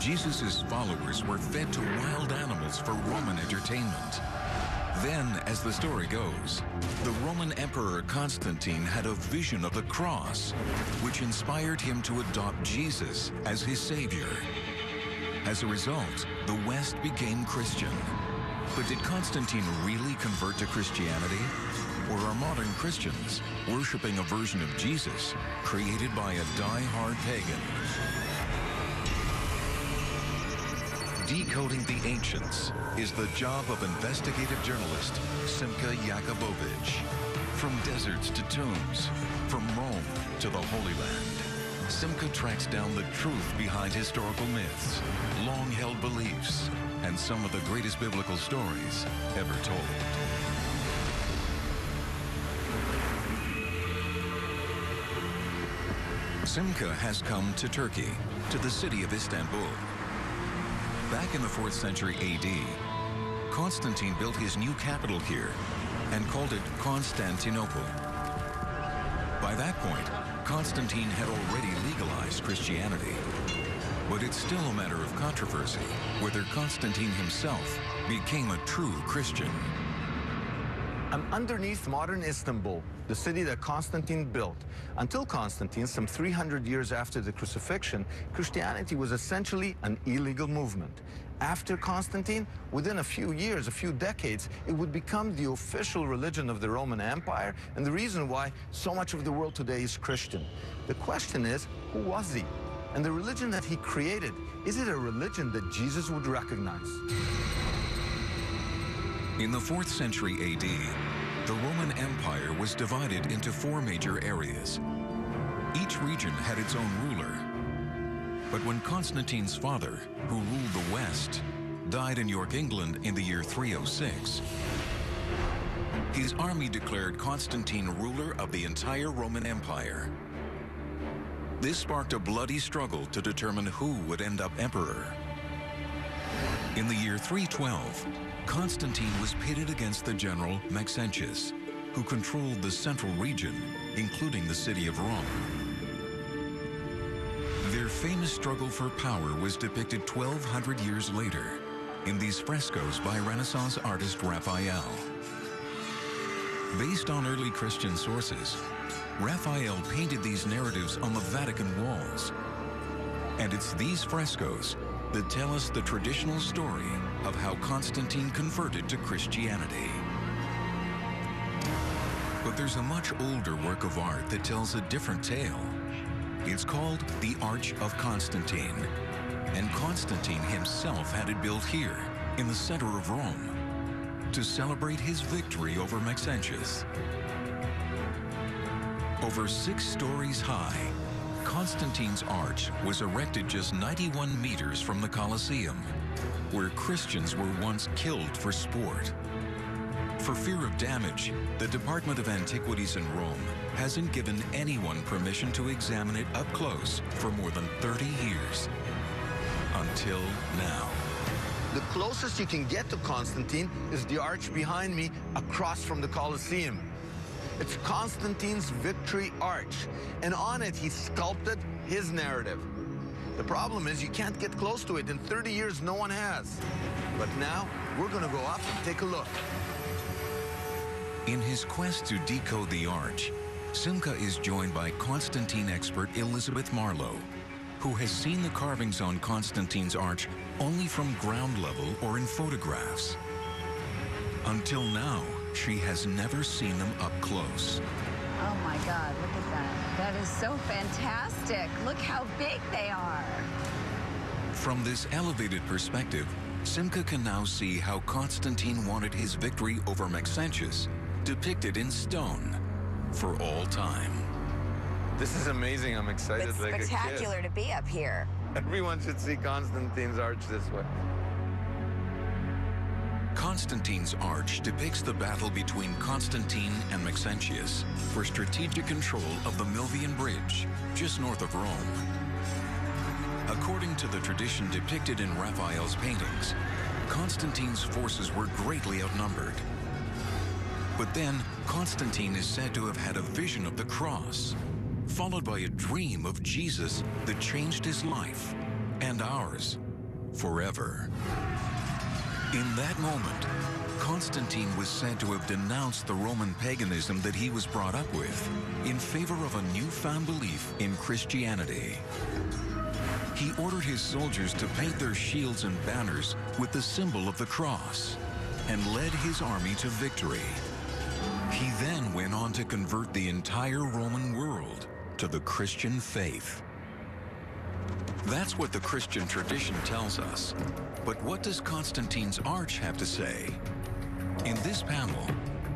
Jesus' followers were fed to wild animals for Roman entertainment. Then, as the story goes, the Roman Emperor Constantine had a vision of the cross, which inspired him to adopt Jesus as his savior. As a result, the West became Christian. But did Constantine really convert to Christianity? Or are modern Christians worshiping a version of Jesus created by a die-hard pagan? Decoding the ancients is the job of investigative journalist Simka Yakubovich. From deserts to tombs, from Rome to the Holy Land, Simka tracks down the truth behind historical myths, long-held beliefs, and some of the greatest biblical stories ever told. Simka has come to Turkey, to the city of Istanbul. Back in the 4th century AD, Constantine built his new capital here and called it Constantinople. By that point, Constantine had already legalized Christianity. But it's still a matter of controversy whether Constantine himself became a true Christian. I'm underneath modern Istanbul, the city that Constantine built. Until Constantine, some 300 years after the crucifixion, Christianity was essentially an illegal movement. After Constantine, within a few years, a few decades, it would become the official religion of the Roman Empire, and the reason why so much of the world today is Christian. The question is, who was he? And the religion that he created, is it a religion that Jesus would recognize? In the 4th century AD, the Roman Empire was divided into 4 major areas. Each region had its own ruler. But when Constantine's father, who ruled the West, died in York, England in the year 306, his army declared Constantine ruler of the entire Roman Empire. This sparked a bloody struggle to determine who would end up emperor. In the year 312, Constantine was pitted against the general Maxentius, who controlled the central region, including the city of Rome. Their famous struggle for power was depicted 1,200 years later in these frescoes by Renaissance artist Raphael. Based on early Christian sources, Raphael painted these narratives on the Vatican walls. And it's these frescoes that tell us the traditional story of how Constantine converted to Christianity. But there's a much older work of art that tells a different tale. It's called the Arch of Constantine, and Constantine himself had it built here, in the center of Rome, to celebrate his victory over Maxentius. Over 6 stories high, Constantine's arch was erected just 91 meters from the Colosseum, where Christians were once killed for sport. For fear of damage, the Department of Antiquities in Rome hasn't given anyone permission to examine it up close for more than 30 years. Until now. The closest you can get to Constantine is the arch behind me, across from the Colosseum. It's Constantine's Victory Arch, and on it he sculpted his narrative. The problem is you can't get close to it. In 30 years, no one has. But now, we're gonna go up and take a look. In his quest to decode the arch, Simka is joined by Constantine expert Elizabeth Marlowe, who has seen the carvings on Constantine's arch only from ground level or in photographs. Until now, she has never seen them up close. Oh my God, look at that. That is so fantastic. Look how big they are. From this elevated perspective, Simka can now see how Constantine wanted his victory over Maxentius depicted in stone for all time. This is amazing. I'm excited It's like spectacular a kid. to be up here. Everyone should see Constantine's arch this way. Constantine's arch depicts the battle between Constantine and Maxentius for strategic control of the Milvian Bridge, just north of Rome. According to the tradition depicted in Raphael's paintings, Constantine's forces were greatly outnumbered. But then, Constantine is said to have had a vision of the cross, followed by a dream of Jesus that changed his life and ours forever. In that moment, Constantine was said to have denounced the Roman paganism that he was brought up with in favor of a newfound belief in Christianity. He ordered his soldiers to paint their shields and banners with the symbol of the cross and led his army to victory. He then went on to convert the entire Roman world to the Christian faith. That's what the Christian tradition tells us. But what does Constantine's arch have to say? In this panel,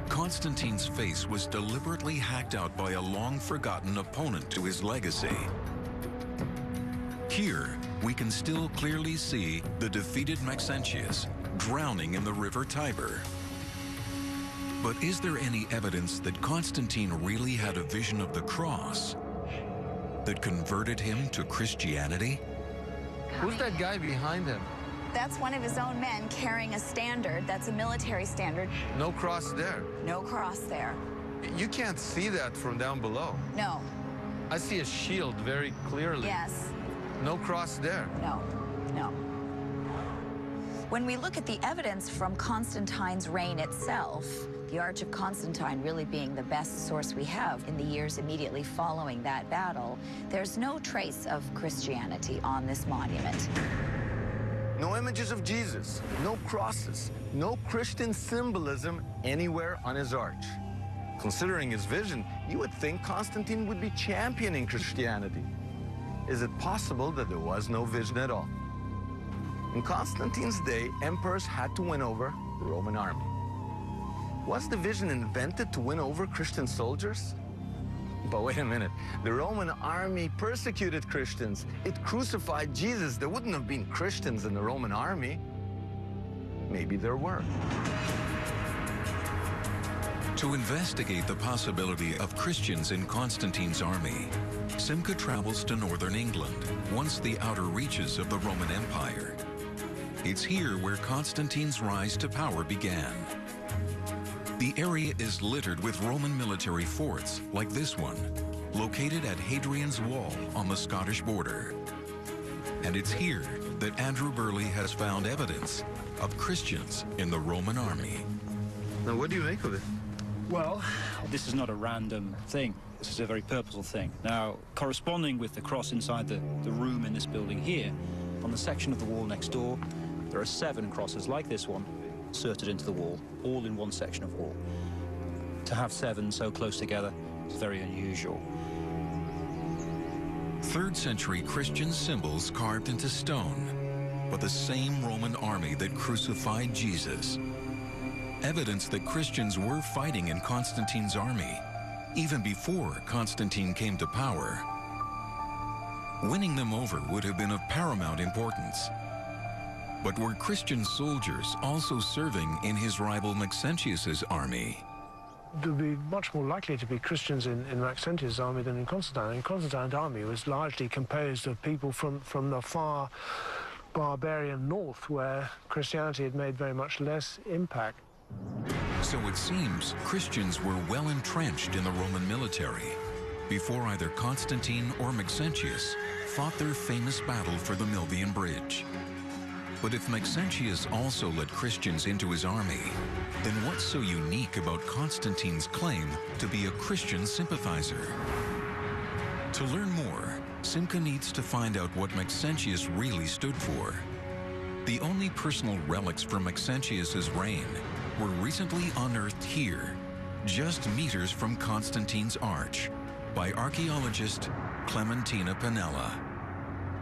Constantine's face was deliberately hacked out by a long-forgotten opponent to his legacy. Here, we can still clearly see the defeated Maxentius drowning in the river Tiber. But is there any evidence that Constantine really had a vision of the cross that converted him to Christianity? Who's that guy behind him? That's one of his own men carrying a standard. That's a military standard. No cross there. No cross there. You can't see that from down below. No. I see a shield very clearly. Yes. No cross there. No. No. When we look at the evidence from Constantine's reign itself, the Arch of Constantine really being the best source we have in the years immediately following that battle, there's no trace of Christianity on this monument. No images of Jesus, no crosses, no Christian symbolism anywhere on his arch. Considering his vision, you would think Constantine would be championing Christianity. Is it possible that there was no vision at all? In Constantine's day, emperors had to win over the Roman army. Was the vision invented to win over Christian soldiers? But wait a minute, the Roman army persecuted Christians. It crucified Jesus. There wouldn't have been Christians in the Roman army. Maybe there were. To investigate the possibility of Christians in Constantine's army, Simca travels to northern England, once the outer reaches of the Roman Empire. It's here where Constantine's rise to power began. The area is littered with Roman military forts, like this one, located at Hadrian's Wall on the Scottish border. And it's here that Andrew Burley has found evidence of Christians in the Roman army. Now, what do you make of it? Well, this is not a random thing. This is a very purposeful thing. Now, corresponding with the cross inside the room in this building here, on the section of the wall next door, there are 7 crosses like this one, inserted into the wall, all in one section of wall. To have 7 so close together is very unusual. 3rd century Christian symbols carved into stone, but the same Roman army that crucified Jesus. Evidence that Christians were fighting in Constantine's army, even before Constantine came to power. Winning them over would have been of paramount importance. But were Christian soldiers also serving in his rival Maxentius's army? There would be much more likely to be Christians in Maxentius' army than in Constantine. And Constantine's army was largely composed of people from the far barbarian north, where Christianity had made very much less impact. So it seems Christians were well entrenched in the Roman military before either Constantine or Maxentius fought their famous battle for the Milvian Bridge. But if Maxentius also led Christians into his army, then what's so unique about Constantine's claim to be a Christian sympathizer? To learn more, Simca needs to find out what Maxentius really stood for. The only personal relics from Maxentius's reign were recently unearthed here, just meters from Constantine's arch, by archaeologist Clementina Pinella.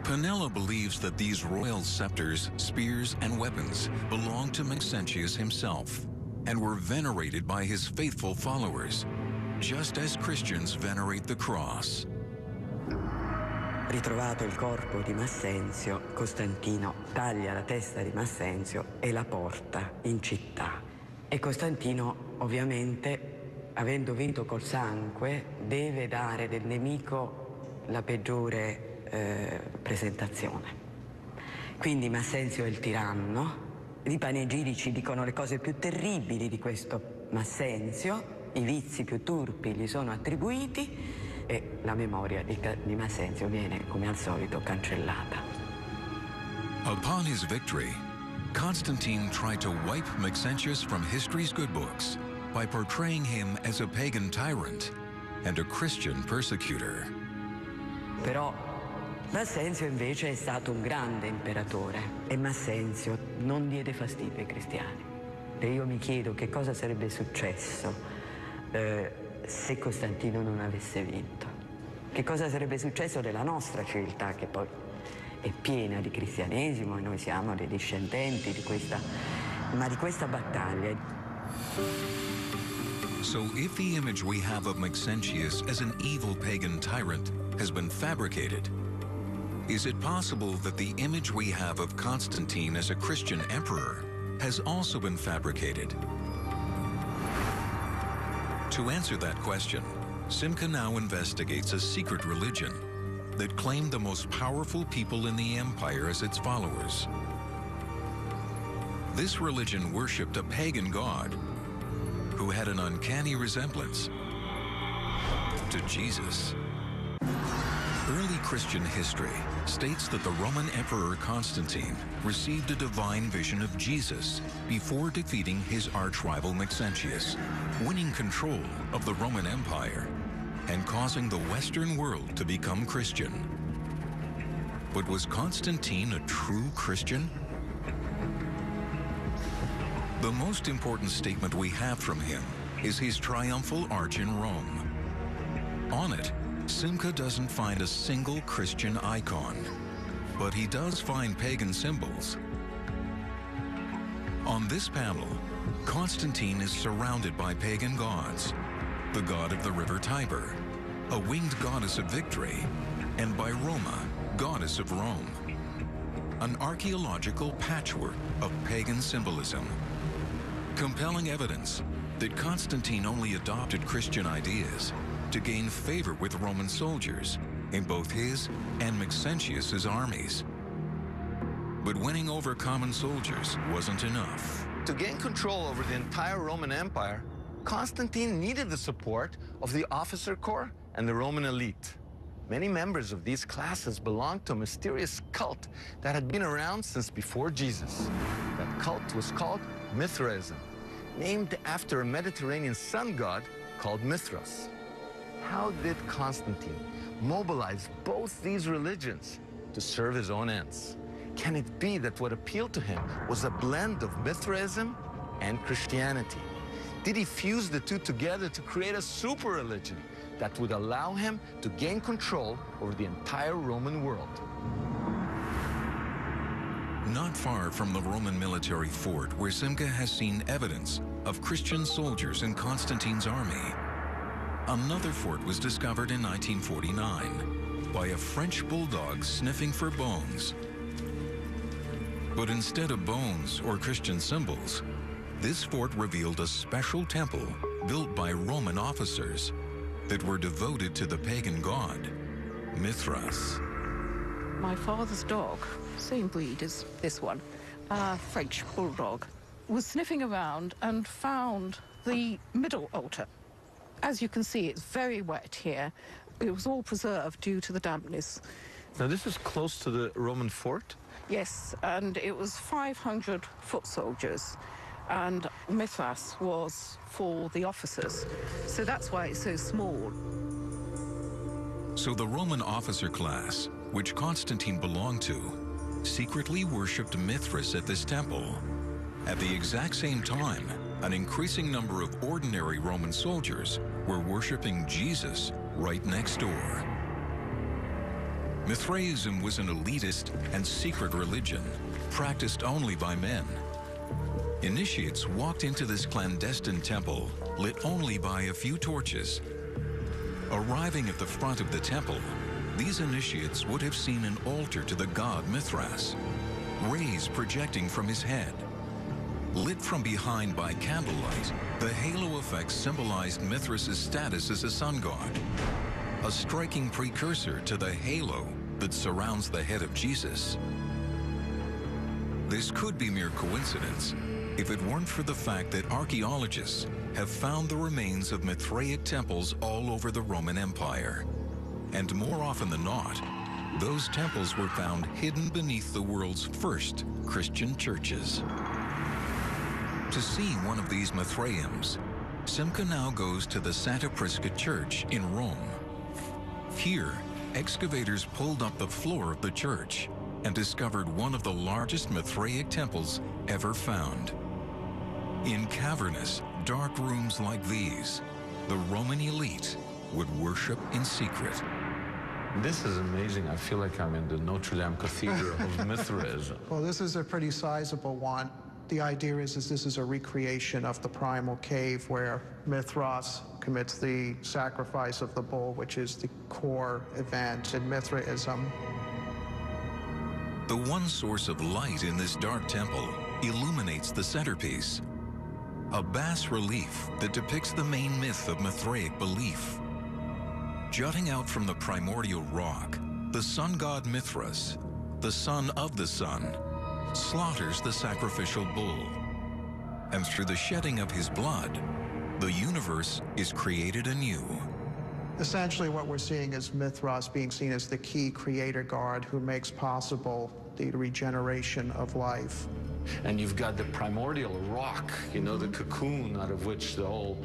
Pinella believes that these royal scepters, spears, and weapons belonged to Maxentius himself and were venerated by his faithful followers, just as Christians venerate the cross. Ritrovato il corpo di Massenzio, Costantino taglia la testa di Massenzio e la porta in città. E Costantino, ovviamente, avendo vinto col sangue, deve dare del nemico la peggiore presentazione. Quindi Massenzio è il tiranno. I panegirici dicono le cose più terribili di questo Massenzio, i vizi più turpi gli sono attribuiti e la memoria di Massenzio viene, come al solito, cancellata. Upon his victory, Constantine tried to wipe Maxentius from history's good books by portraying him as a pagan tyrant and a Christian persecutor. Però Massenzio invece è stato un grande imperatore e Massenzio non diede fastidio ai cristiani. E io mi chiedo che cosa sarebbe successo se Costantino non avesse vinto. Che cosa sarebbe successo della nostra civiltà, che poi è piena di cristianesimo e noi siamo dei discendenti di questa battaglia. So if the image we have of Maxentius as an evil pagan tyrant has been fabricated, is it possible that the image we have of Constantine as a Christian emperor has also been fabricated? To answer that question, Simca now investigates a secret religion that claimed the most powerful people in the empire as its followers. This religion worshipped a pagan god who had an uncanny resemblance to Jesus. Early Christian history states that the Roman Emperor Constantine received a divine vision of Jesus before defeating his arch-rival Maxentius, winning control of the Roman Empire and causing the Western world to become Christian. But was Constantine a true Christian? The most important statement we have from him is his triumphal arch in Rome. On it, Simca doesn't find a single Christian icon, but he does find pagan symbols. On this panel, Constantine is surrounded by pagan gods, the god of the river Tiber, a winged goddess of victory, and by Roma, goddess of Rome. An archaeological patchwork of pagan symbolism. Compelling evidence that Constantine only adopted Christian ideas to gain favor with Roman soldiers in both his and Maxentius's armies. But winning over common soldiers wasn't enough. To gain control over the entire Roman Empire, Constantine needed the support of the officer corps and the Roman elite. Many members of these classes belonged to a mysterious cult that had been around since before Jesus. That cult was called Mithraism, named after a Mediterranean sun god called Mithras. How did Constantine mobilize both these religions to serve his own ends? Can it be that what appealed to him was a blend of Mithraism and Christianity? Did he fuse the two together to create a super religion that would allow him to gain control over the entire Roman world? Not far from the Roman military fort where Simca has seen evidence of Christian soldiers in Constantine's army, another fort was discovered in 1949 by a French bulldog sniffing for bones. But instead of bones or Christian symbols, this fort revealed a special temple built by Roman officers that were devoted to the pagan god, Mithras. My father's dog, same breed as this one, a French bulldog, was sniffing around and found the middle altar. As you can see, it's very wet here. It was all preserved due to the dampness. Now, this is close to the Roman fort? Yes, and it was 500 foot soldiers, and Mithras was for the officers. So that's why it's so small. So the Roman officer class, which Constantine belonged to, secretly worshipped Mithras at this temple. At the exact same time, an increasing number of ordinary Roman soldiers were worshiping Jesus right next door. Mithraism was an elitist and secret religion, practiced only by men. Initiates walked into this clandestine temple, lit only by a few torches. Arriving at the front of the temple, these initiates would have seen an altar to the god Mithras, rays projecting from his head. Lit from behind by candlelight, the halo effect symbolized Mithras' status as a sun god, a striking precursor to the halo that surrounds the head of Jesus. This could be mere coincidence if it weren't for the fact that archaeologists have found the remains of Mithraic temples all over the Roman Empire. And more often than not, Those temples were found hidden beneath the world's first Christian churches. To see one of these Mithraeums, Simca now goes to the Santa Prisca Church in Rome. Here, excavators pulled up the floor of the church and discovered one of the largest Mithraic temples ever found. In cavernous, dark rooms like these, the Roman elite would worship in secret. This is amazing. I feel like I'm in the Notre Dame Cathedral of Mithraism. Well, this is a pretty sizable one. The idea is this is a recreation of the primal cave where Mithras commits the sacrifice of the bull, which is the core event in Mithraism. The one source of light in this dark temple illuminates the centerpiece, a bas-relief that depicts the main myth of Mithraic belief. Jutting out from the primordial rock, the sun god Mithras, the son of the sun, slaughters the sacrificial bull. And through the shedding of his blood, the universe is created anew. Essentially what we're seeing is Mithras being seen as the key creator god who makes possible the regeneration of life. And you've got the primordial rock, you know, the cocoon out of which the whole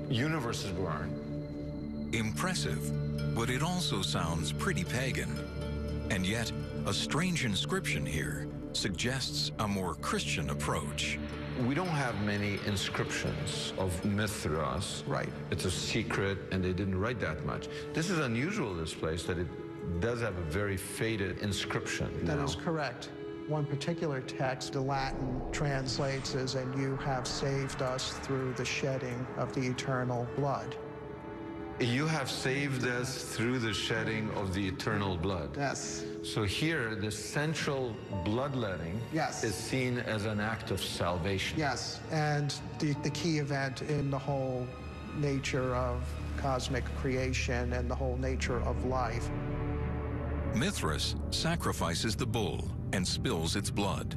universe is born. Impressive, but it also sounds pretty pagan. And yet, a strange inscription here suggests a more Christian approach. We don't have many inscriptions of Mithras. Right. It's a secret, and they didn't write that much. This is unusual, this place, that it does have a very faded inscription. That is correct. One particular text, the Latin translates as, "And you have saved us through the shedding of the eternal blood." You have saved us through the shedding of the eternal blood. Yes. So here, the central bloodletting Yes. is seen as an act of salvation. Yes, and the key event in the whole nature of cosmic creation and the whole nature of life. Mithras sacrifices the bull and spills its blood,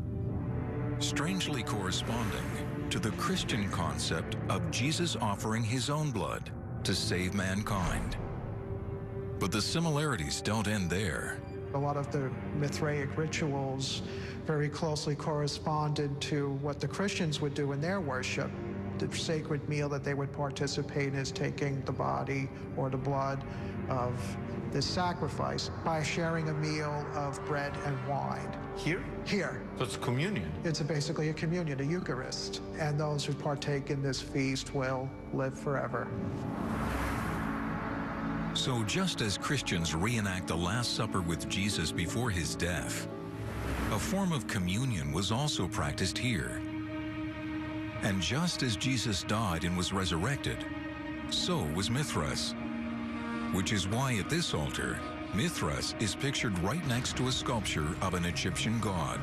strangely corresponding to the Christian concept of Jesus offering his own blood to save mankind. But the similarities don't end there. A lot of the Mithraic rituals very closely corresponded to what the Christians would do in their worship. The sacred meal that they would participate in is taking the body or the blood of this sacrifice by sharing a meal of bread and wine. Here? Here. So it's communion. It's basically a communion, a Eucharist. And those who partake in this feast will live forever. So just as Christians reenact the Last Supper with Jesus before his death, a form of communion was also practiced here. And just as Jesus died and was resurrected, so was Mithras, which is why at this altar, Mithras is pictured right next to a sculpture of an Egyptian god.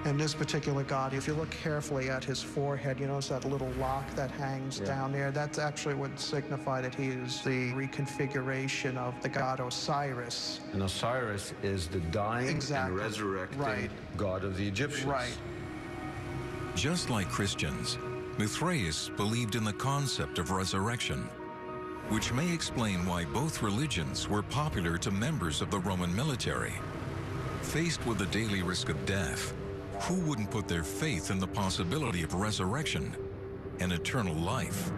And this particular god, if you look carefully at his forehead, you notice that little lock that hangs down there. That's actually would signify that he is the reconfiguration of the god Osiris. And Osiris is the dying Exactly. and resurrecting Right. god of the Egyptians. Right. Just like Christians, Mithraeus believed in the concept of resurrection, which may explain why both religions were popular to members of the Roman military. Faced with the daily risk of death, who wouldn't put their faith in the possibility of resurrection and eternal life?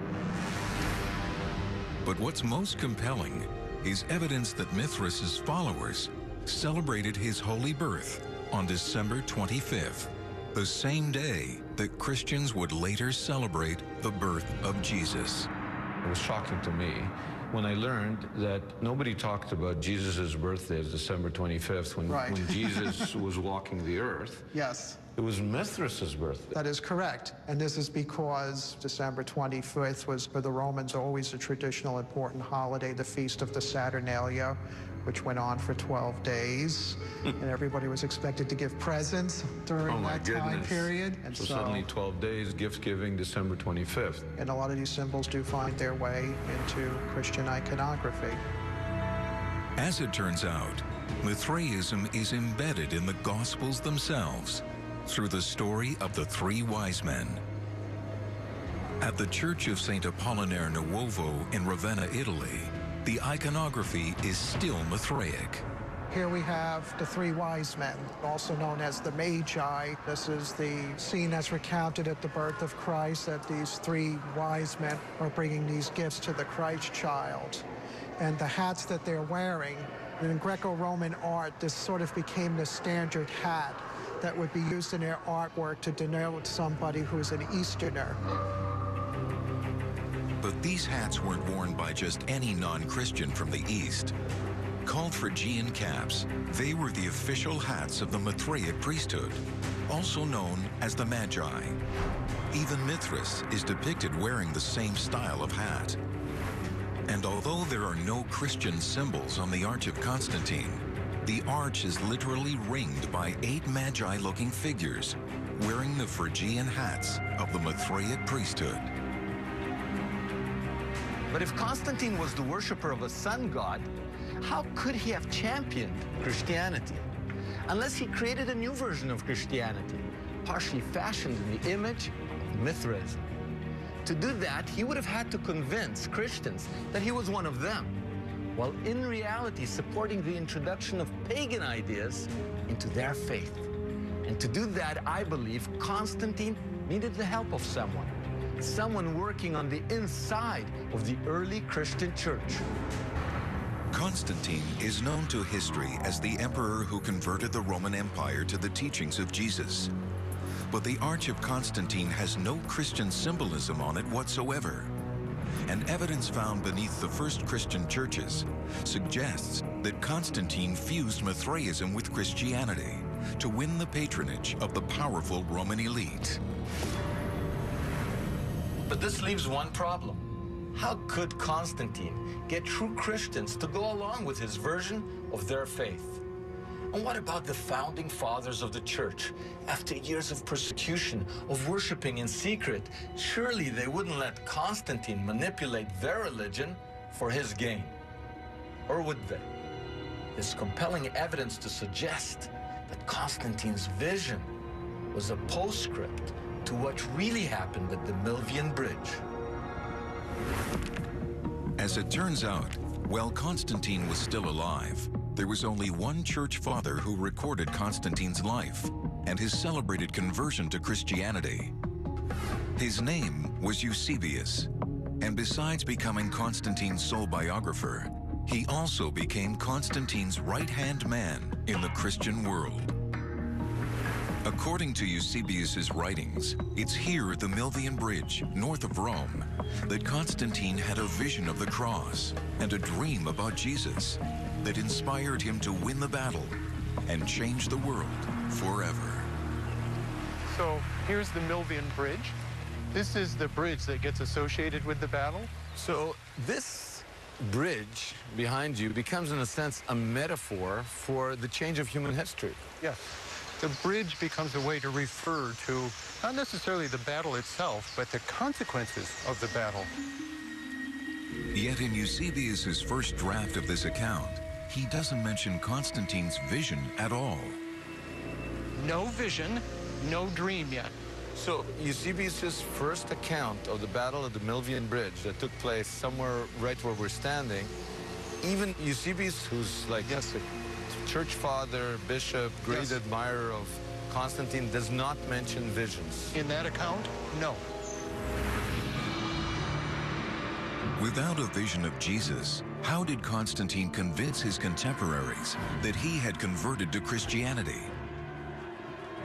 But what's most compelling is evidence that Mithras' followers celebrated his holy birth on December 25th, the same day that Christians would later celebrate the birth of Jesus. It was shocking to me when I learned that nobody talked about Jesus' birthday as December 25th when, Right. when Jesus was walking the earth. Yes. It was Mithras' birthday. That is correct. And this is because December 25th was, for the Romans, always a traditional important holiday, the Feast of the Saturnalia, which went on for 12 days. And everybody was expected to give presents during Oh my that time goodness. period. And So suddenly 12 days, gift giving, December 25th. and a lot of these symbols do find their way into Christian iconography. As it turns out, Mithraism is embedded in the Gospels themselves through the story of the three wise men. At the Church of St. Apollinare Nuovo in Ravenna, Italy, the iconography is still Mithraic. Here we have the three wise men, also known as the Magi. This is the scene as recounted at the birth of Christ, that these three wise men are bringing these gifts to the Christ child. And the hats that they're wearing, in Greco-Roman art, this sort of became the standard hat that would be used in their artwork to denote somebody who's an Easterner. But these hats weren't worn by just any non-Christian from the East. Called Phrygian caps, they were the official hats of the Mithraic priesthood, also known as the Magi. Even Mithras is depicted wearing the same style of hat. And although there are no Christian symbols on the Arch of Constantine, the arch is literally ringed by 8 Magi-looking figures wearing the Phrygian hats of the Mithraic priesthood. But if Constantine was the worshiper of a sun god, how could he have championed Christianity? Unless he created a new version of Christianity, partially fashioned in the image of Mithraism. To do that, he would have had to convince Christians that he was one of them, while in reality supporting the introduction of pagan ideas into their faith. And to do that, I believe Constantine needed the help of someone working on the inside of the early Christian church. Constantine is known to history as the emperor who converted the Roman Empire to the teachings of Jesus. But the Arch of Constantine has no Christian symbolism on it whatsoever. And evidence found beneath the first Christian churches suggests that Constantine fused Mithraism with Christianity to win the patronage of the powerful Roman elite. But this leaves one problem. How could Constantine get true Christians to go along with his version of their faith? And what about the founding fathers of the church? After years of persecution, of worshiping in secret, surely they wouldn't let Constantine manipulate their religion for his gain. Or would they? There's compelling evidence to suggest that Constantine's vision was a postscript to what really happened at the Milvian Bridge. As it turns out, while Constantine was still alive, there was only one church father who recorded Constantine's life and his celebrated conversion to Christianity. His name was Eusebius, and besides becoming Constantine's sole biographer, he also became Constantine's right-hand man in the Christian world. According to Eusebius's writings, it's here at the Milvian Bridge, north of Rome, that Constantine had a vision of the cross and a dream about Jesus that inspired him to win the battle and change the world forever. So here's the Milvian Bridge. This is the bridge that gets associated with the battle. So this bridge behind you becomes, in a sense, a metaphor for the change of human history. Yeah. The bridge becomes a way to refer to not necessarily the battle itself, but the consequences of the battle. Yet in Eusebius's first draft of this account, he doesn't mention Constantine's vision at all. No vision, no dream yet. So Eusebius's first account of the battle of the Milvian Bridge that took place somewhere right where we're standing, even Eusebius, who's like a church father, bishop, great admirer of Constantine, does not mention visions. In that account, no. Without a vision of Jesus, how did Constantine convince his contemporaries that he had converted to Christianity?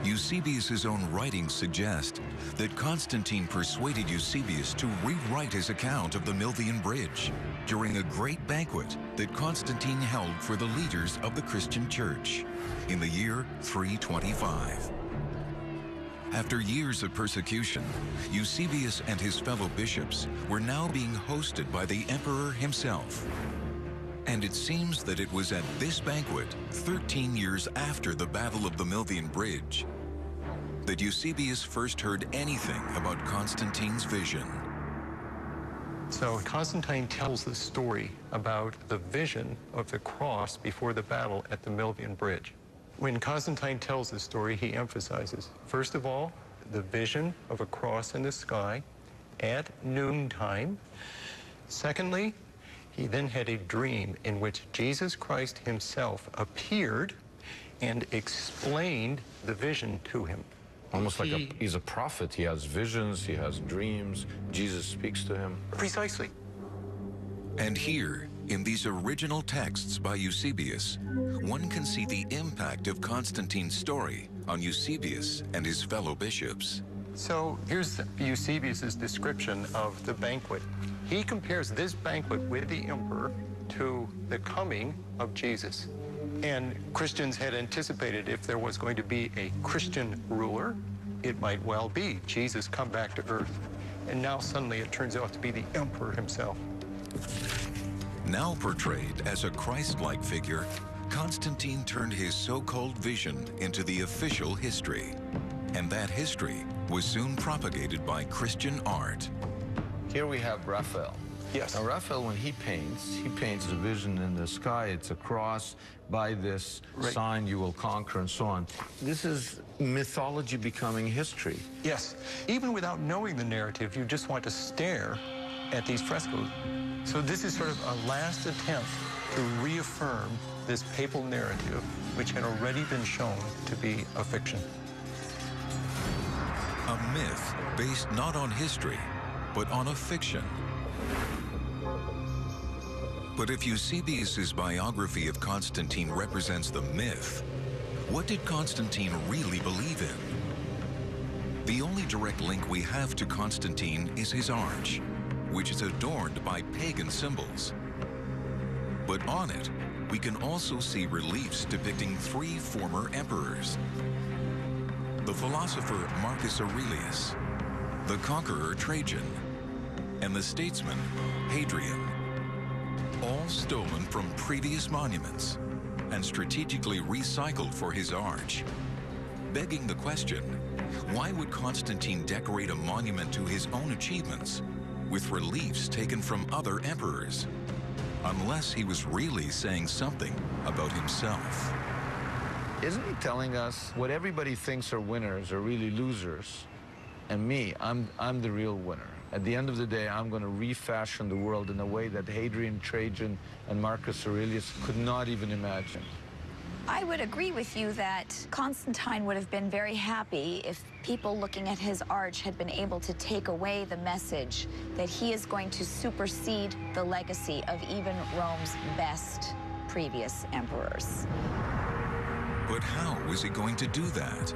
Eusebius's own writings suggest that Constantine persuaded Eusebius to rewrite his account of the Milvian Bridge during a great banquet that Constantine held for the leaders of the Christian church in the year 325. After years of persecution, Eusebius and his fellow bishops were now being hosted by the emperor himself. And it seems that it was at this banquet, 13 years after the Battle of the Milvian Bridge, that Eusebius first heard anything about Constantine's vision. So Constantine tells the story about the vision of the cross before the battle at the Milvian Bridge. When Constantine tells the story, he emphasizes, first of all, the vision of a cross in the sky at noontime. Secondly, He then had a dream in which Jesus Christ himself appeared and explained the vision to him. Almost like he's a prophet. He has visions, he has dreams. Jesus speaks to him. Precisely. And here, in these original texts by Eusebius, one can see the impact of Constantine's story on Eusebius and his fellow bishops. So here's Eusebius's description of the banquet. He compares this banquet with the emperor to the coming of Jesus. And Christians had anticipated if there was going to be a Christian ruler, it might well be Jesus come back to earth. And now suddenly it turns out to be the emperor himself. Now portrayed as a Christ-like figure, Constantine turned his so-called vision into the official history. And that history was soon propagated by Christian art. Here we have Raphael. Yes. Now, Raphael, when he paints the vision in the sky. It's a cross. By this sign you will conquer, and so on. This is mythology becoming history. Yes. Even without knowing the narrative, you just want to stare at these frescoes. So this is sort of a last attempt to reaffirm this papal narrative, which had already been shown to be a fiction. A myth based not on history, but on a fiction. But if Eusebius's biography of Constantine represents the myth, what did Constantine really believe in? The only direct link we have to Constantine is his arch, which is adorned by pagan symbols. But on it, we can also see reliefs depicting 3 former emperors: the philosopher Marcus Aurelius, the conqueror Trajan, and the statesman Hadrian, all stolen from previous monuments and strategically recycled for his arch. Begging the question, why would Constantine decorate a monument to his own achievements with reliefs taken from other emperors, unless he was really saying something about himself? Isn't he telling us what everybody thinks are winners are really losers? And me, I'm the real winner. At the end of the day, I'm going to refashion the world in a way that Hadrian, Trajan, and Marcus Aurelius could not even imagine. I would agree with you that Constantine would have been very happy if people looking at his arch had been able to take away the message that he is going to supersede the legacy of even Rome's best previous emperors. But how is he going to do that?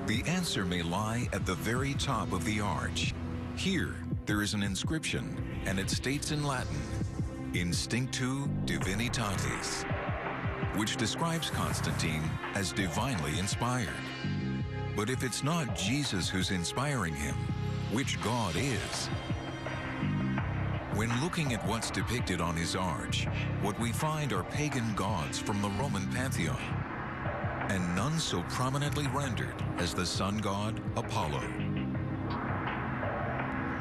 The answer may lie at the very top of the arch. Here, there is an inscription, and it states in Latin, Instinctu Divinitatis, which describes Constantine as divinely inspired. But if it's not Jesus who's inspiring him, which God is? When looking at what's depicted on his arch, what we find are pagan gods from the Roman pantheon, and none so prominently rendered as the sun god Apollo.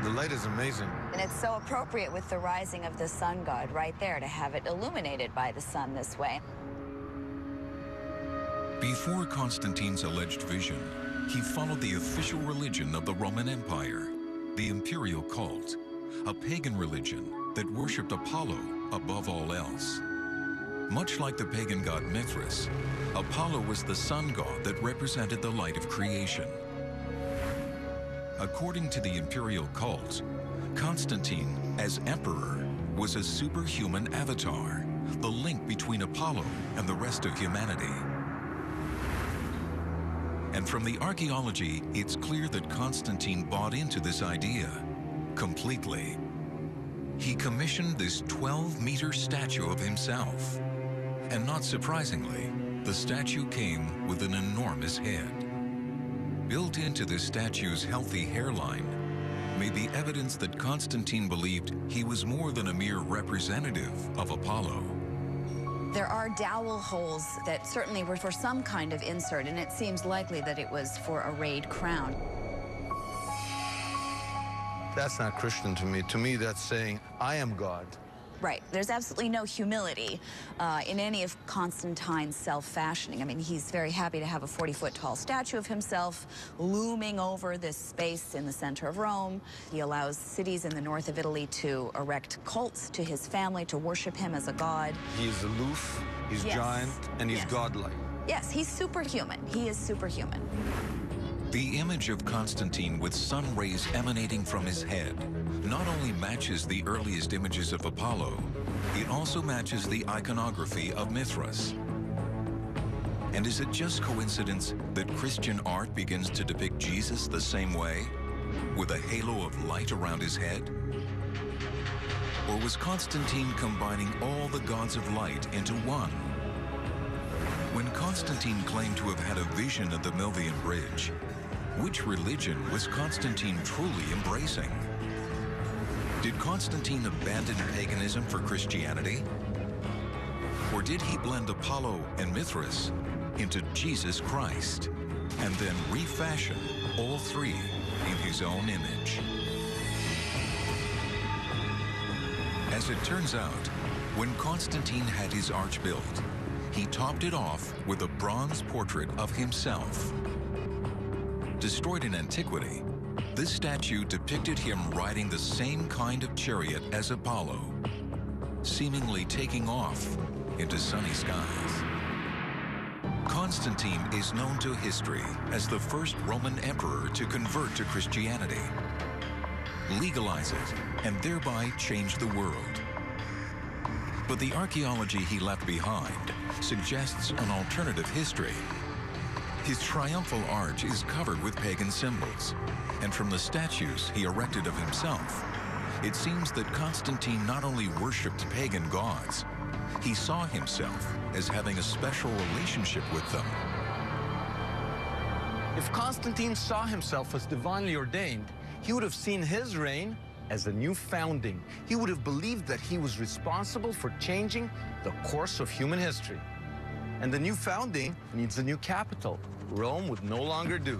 The light is amazing. And it's so appropriate with the rising of the sun god right there to have it illuminated by the sun this way. Before Constantine's alleged vision, he followed the official religion of the Roman Empire, the imperial cult, a pagan religion that worshipped Apollo above all else. Much like the pagan god Mithras, Apollo was the sun god that represented the light of creation. According to the imperial cult, Constantine, as emperor, was a superhuman avatar, the link between Apollo and the rest of humanity. And from the archaeology, it's clear that Constantine bought into this idea completely. He commissioned this 12-meter statue of himself. And not surprisingly, the statue came with an enormous head. Built into this statue's healthy hairline may be evidence that Constantine believed he was more than a mere representative of Apollo. There are dowel holes that certainly were for some kind of insert, and it seems likely that it was for a rayed crown. That's not Christian to me. To me, that's saying, I am God. Right. There's absolutely no humility in any of Constantine's self-fashioning. I mean, he's very happy to have a 40-foot tall statue of himself looming over this space in the center of Rome. He allows cities in the north of Italy to erect cults to his family, to worship him as a god. He is aloof, he's Yes. giant, and he's Yes. godlike. Yes, he's superhuman. He is superhuman. The image of Constantine with sun rays emanating from his head not only matches the earliest images of Apollo, it also matches the iconography of Mithras. And is it just coincidence that Christian art begins to depict Jesus the same way, with a halo of light around his head? Or was Constantine combining all the gods of light into one? When Constantine claimed to have had a vision of the Milvian Bridge, which religion was Constantine truly embracing? Did Constantine abandon paganism for Christianity? Or did he blend Apollo and Mithras into Jesus Christ, and then refashion all three in his own image? As it turns out, when Constantine had his arch built, he topped it off with a bronze portrait of himself. Destroyed in antiquity, this statue depicted him riding the same kind of chariot as Apollo, seemingly taking off into sunny skies. Constantine is known to history as the first Roman emperor to convert to Christianity, legalize it, and thereby change the world. But the archaeology he left behind suggests an alternative history. His triumphal arch is covered with pagan symbols, and from the statues he erected of himself, it seems that Constantine not only worshipped pagan gods, he saw himself as having a special relationship with them. If Constantine saw himself as divinely ordained, he would have seen his reign as a new founding. He would have believed that he was responsible for changing the course of human history. And the new founding needs a new capital. Rome would no longer do.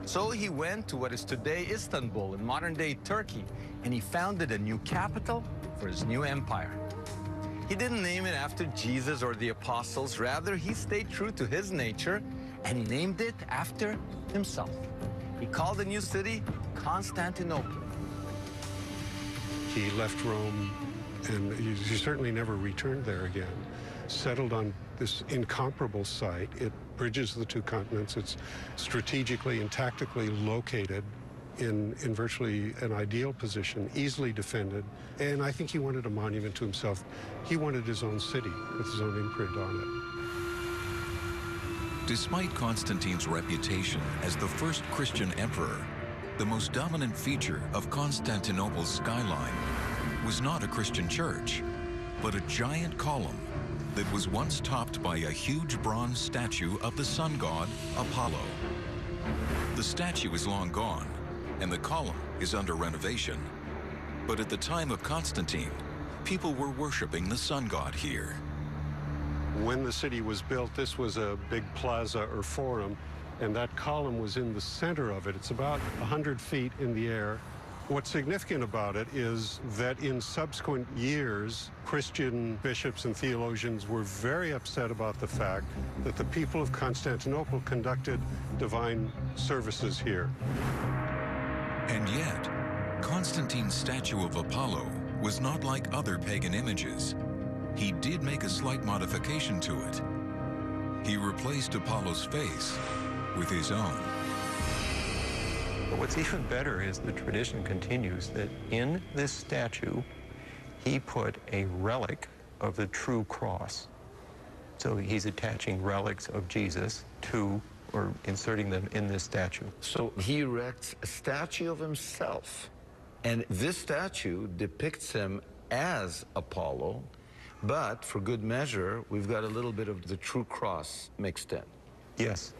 So he went to what is today Istanbul in modern-day Turkey, and he founded a new capital for his new empire. He didn't name it after Jesus or the apostles. Rather, he stayed true to his nature, and he named it after himself. He called the new city Constantinople. He left Rome, and he certainly never returned there again. Settled on this incomparable site. It bridges the two continents. It's strategically and tactically located in virtually an ideal position, easily defended. And I think he wanted a monument to himself. He wanted his own city with his own imprint on it. Despite Constantine's reputation as the first Christian emperor, the most dominant feature of Constantinople's skyline was not a Christian church, but a giant column that was once topped by a huge bronze statue of the sun god, Apollo. The statue is long gone, and the column is under renovation. But at the time of Constantine, people were worshiping the sun god here. When the city was built, this was a big plaza or forum, and that column was in the center of it. It's about 100 feet in the air. What's significant about it is that in subsequent years, Christian bishops and theologians were very upset about the fact that the people of Constantinople conducted divine services here. And yet, Constantine's statue of Apollo was not like other pagan images. He did make a slight modification to it. He replaced Apollo's face with his own. But what's even better is the tradition continues that in this statue, he put a relic of the true cross. So he's attaching relics of Jesus to, or inserting them in this statue. So he erects a statue of himself, and this statue depicts him as Apollo, but for good measure, we've got a little bit of the true cross mixed in. Yes.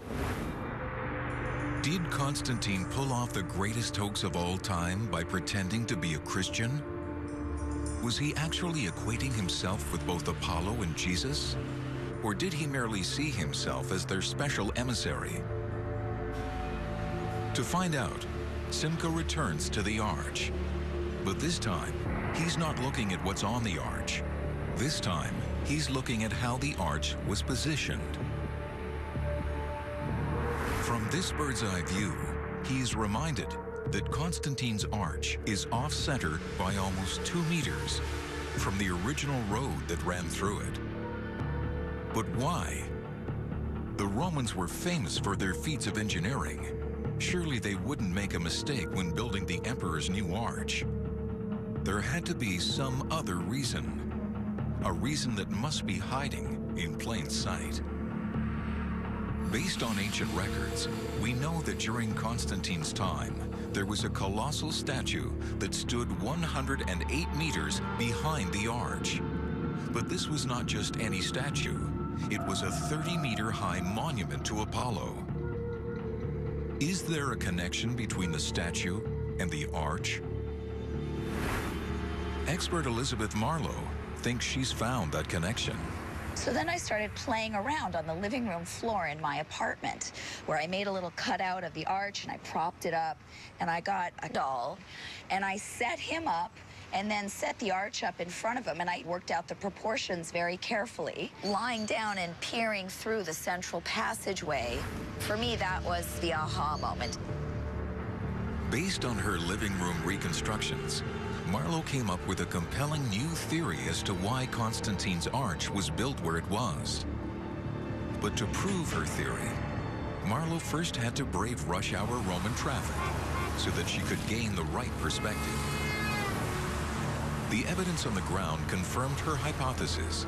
Did Constantine pull off the greatest hoax of all time by pretending to be a Christian? Was he actually equating himself with both Apollo and Jesus? Or did he merely see himself as their special emissary? To find out, Simca returns to the arch. But this time, he's not looking at what's on the arch. This time, he's looking at how the arch was positioned. From this bird's-eye view, he's reminded that Constantine's arch is off-center by almost 2 meters from the original road that ran through it. But why? The Romans were famous for their feats of engineering. Surely they wouldn't make a mistake when building the emperor's new arch. There had to be some other reason. A reason that must be hiding in plain sight. Based on ancient records, we know that during Constantine's time, there was a colossal statue that stood 108 meters behind the arch. But this was not just any statue. It was a 30-meter-high monument to Apollo. Is there a connection between the statue and the arch? Expert Elizabeth Marlowe thinks she's found that connection. So then I started playing around on the living room floor in my apartment, where I made a little cutout of the arch and I propped it up, and I got a doll and I set him up and then set the arch up in front of him, and I worked out the proportions very carefully, lying down and peering through the central passageway. For me, that was the aha moment. Based on her living room reconstructions, Marlowe came up with a compelling new theory as to why Constantine's arch was built where it was. But to prove her theory, Marlowe first had to brave rush hour Roman traffic so that she could gain the right perspective. The evidence on the ground confirmed her hypothesis.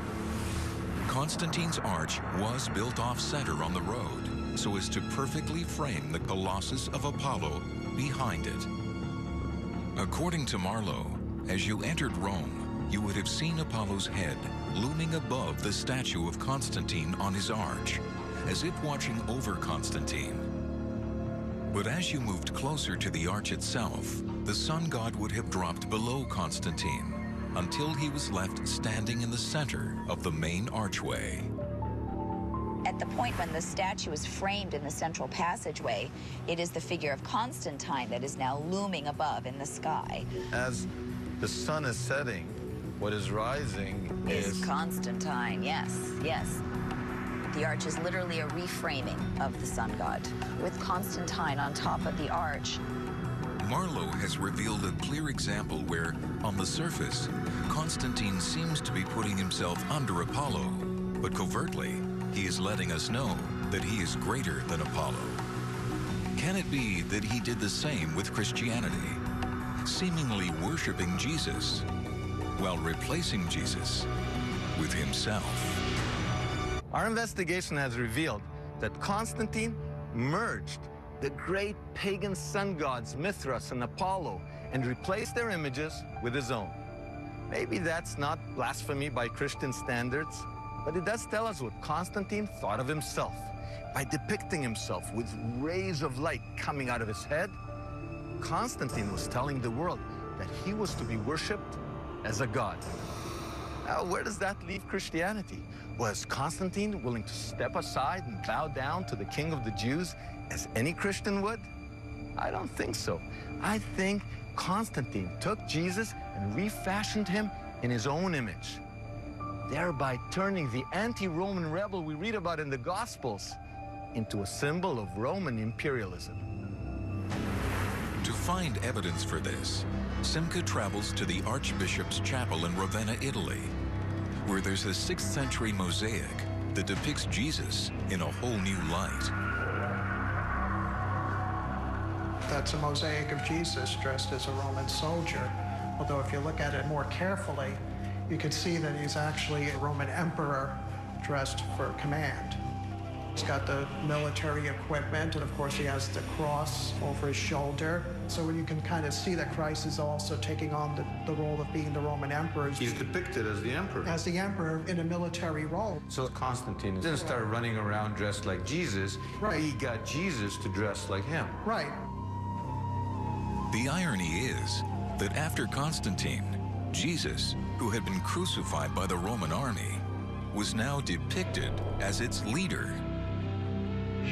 Constantine's arch was built off-center on the road so as to perfectly frame the Colossus of Apollo behind it. According to Marlowe, as you entered Rome, you would have seen Apollo's head looming above the statue of Constantine on his arch, as if watching over Constantine. But as you moved closer to the arch itself, the sun god would have dropped below Constantine until he was left standing in the center of the main archway. At the point when the statue is framed in the central passageway, it is the figure of Constantine that is now looming above in the sky. As the sun is setting, what is rising is Constantine, yes, yes. The arch is literally a reframing of the sun god, with Constantine on top of the arch. Marlowe has revealed a clear example where, on the surface, Constantine seems to be putting himself under Apollo, but covertly, he is letting us know that he is greater than Apollo. Can it be that he did the same with Christianity, seemingly worshiping Jesus, while replacing Jesus with himself? Our investigation has revealed that Constantine merged the great pagan sun gods Mithras and Apollo and replaced their images with his own. Maybe that's not blasphemy by Christian standards, but it does tell us what Constantine thought of himself. By depicting himself with rays of light coming out of his head, Constantine was telling the world that he was to be worshipped as a god. Now, where does that leave Christianity? Was Constantine willing to step aside and bow down to the king of the Jews as any Christian would? I don't think so. I think Constantine took Jesus and refashioned him in his own image, thereby turning the anti-Roman rebel we read about in the Gospels into a symbol of Roman imperialism. To find evidence for this, Simca travels to the Archbishop's Chapel in Ravenna, Italy, where there's a 6th century mosaic that depicts Jesus in a whole new light. That's a mosaic of Jesus dressed as a Roman soldier. Although if you look at it more carefully, you can see that he's actually a Roman emperor dressed for command. He's got the military equipment, and of course he has the cross over his shoulder. So you can kind of see that Christ is also taking on the role of being the Roman emperor. He's depicted as the emperor. As the emperor in a military role. So Constantine didn't start running around dressed like Jesus. Right. He got Jesus to dress like him. Right. The irony is that after Constantine, Jesus, who had been crucified by the Roman army, was now depicted as its leader.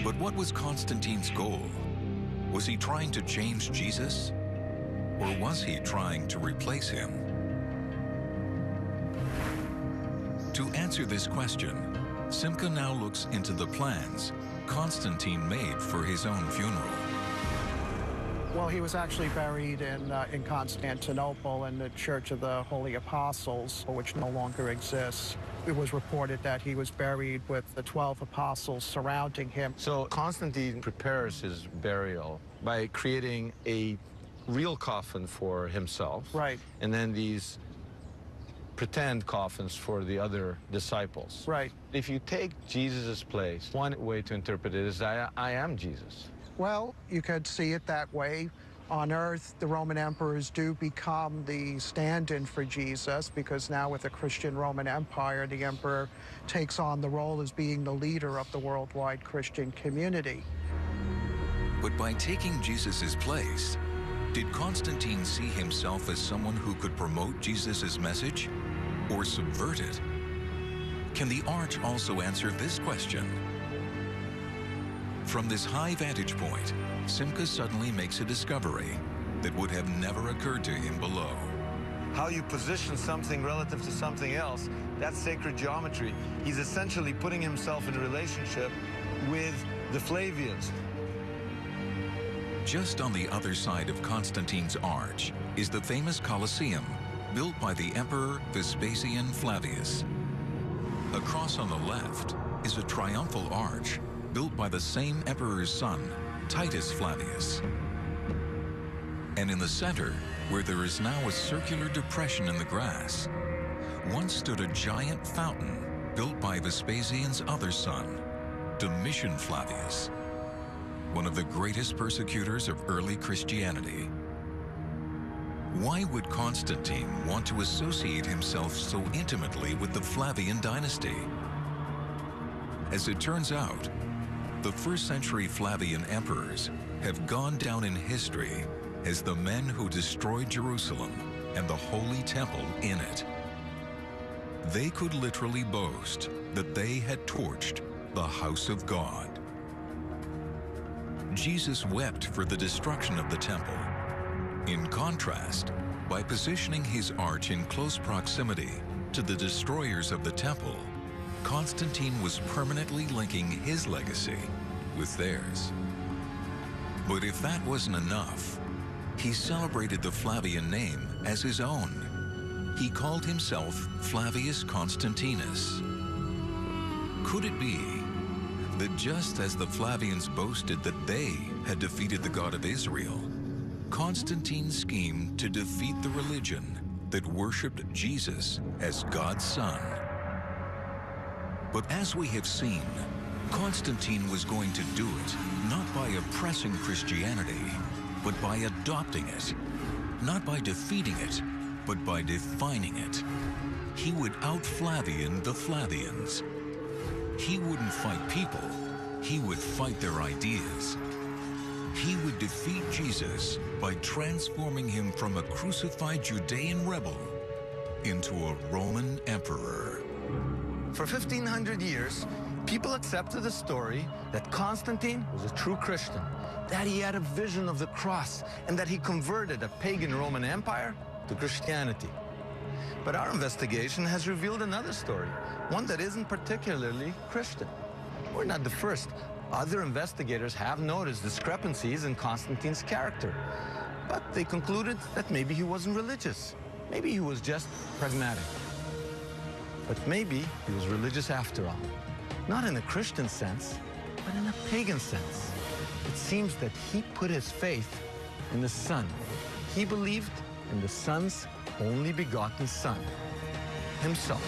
But what was Constantine's goal? Was he trying to change Jesus? Or was he trying to replace him? To answer this question, Simca now looks into the plans Constantine made for his own funeral. Well, he was actually buried in Constantinople in the Church of the Holy Apostles, which no longer exists. It was reported that he was buried with the 12 apostles surrounding him. So Constantine prepares his burial by creating a real coffin for himself. Right. And then these pretend coffins for the other disciples. Right. If you take Jesus' place, one way to interpret it is I am Jesus. Well, you could see it that way. On earth, the Roman emperors do become the stand-in for Jesus, because now with the Christian Roman Empire, the emperor takes on the role as being the leader of the worldwide Christian community. But by taking Jesus' place, did Constantine see himself as someone who could promote Jesus' message or subvert it? Can the arch also answer this question? From this high vantage point, Simca suddenly makes a discovery that would have never occurred to him below. How you position something relative to something else, that's sacred geometry. He's essentially putting himself in a relationship with the Flavians. Just on the other side of Constantine's arch is the famous Colosseum, built by the Emperor Vespasian Flavius. Across on the left is a triumphal arch built by the same emperor's son, Titus Flavius. And in the center, where there is now a circular depression in the grass, once stood a giant fountain built by Vespasian's other son, Domitian Flavius, one of the greatest persecutors of early Christianity. Why would Constantine want to associate himself so intimately with the Flavian dynasty? As it turns out, the first-century Flavian emperors have gone down in history as the men who destroyed Jerusalem and the Holy Temple in it. They could literally boast that they had torched the house of God. Jesus wept for the destruction of the temple. In contrast, by positioning his arch in close proximity to the destroyers of the temple, Constantine was permanently linking his legacy with theirs. But if that wasn't enough, he celebrated the Flavian name as his own. He called himself Flavius Constantinus. Could it be that just as the Flavians boasted that they had defeated the God of Israel, Constantine schemed to defeat the religion that worshipped Jesus as God's son? But as we have seen, Constantine was going to do it not by oppressing Christianity, but by adopting it. Not by defeating it, but by defining it. He would out-Flavian the Flavians. He wouldn't fight people, he would fight their ideas. He would defeat Jesus by transforming him from a crucified Judean rebel into a Roman emperor. For 1,500 years, people accepted the story that Constantine was a true Christian, that he had a vision of the cross, and that he converted a pagan Roman Empire to Christianity. But our investigation has revealed another story, one that isn't particularly Christian. We're not the first. Other investigators have noticed discrepancies in Constantine's character, but they concluded that maybe he wasn't religious. Maybe he was just pragmatic. But maybe he was religious after all. Not in a Christian sense, but in a pagan sense. It seems that he put his faith in the Son. He believed in the Son's only begotten Son, himself.